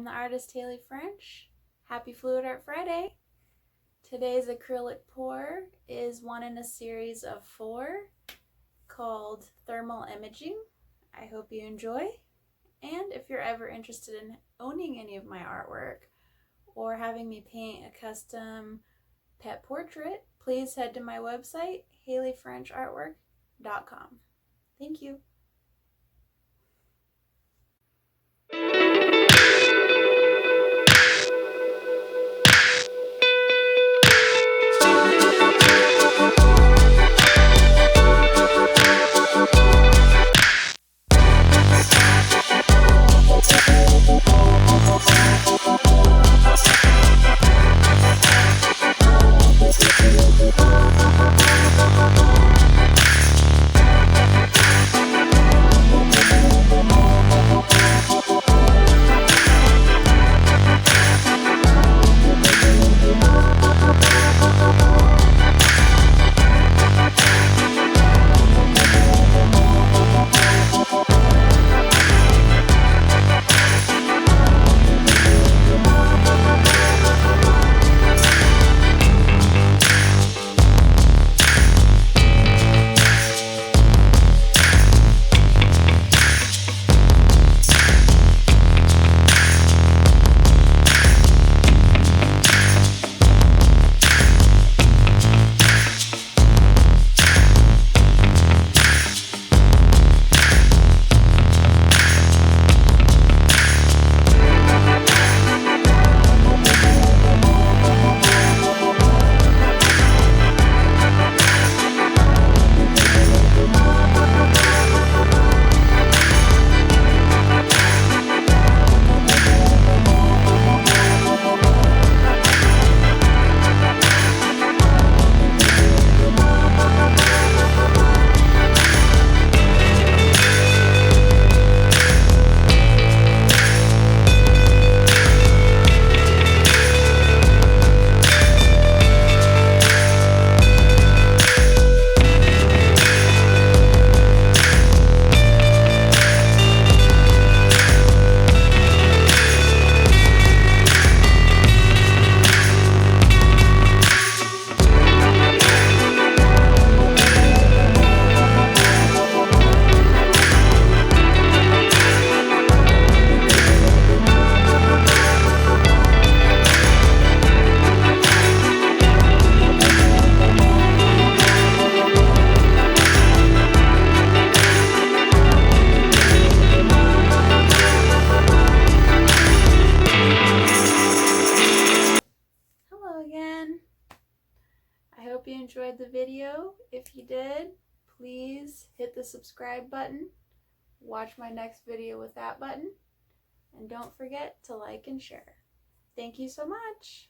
I'm the artist Halie French. Happy Fluid Art Friday! Today's acrylic pour is one in a series of 4 called Thermal Imaging. I hope you enjoy. And if you're ever interested in owning any of my artwork or having me paint a custom pet portrait, please head to my website, haliefrenchartwork.com. Thank you. I hope you enjoyed the video. If you did, please hit the subscribe button. Watch my next video with that button. And don't forget to like and share. Thank you so much.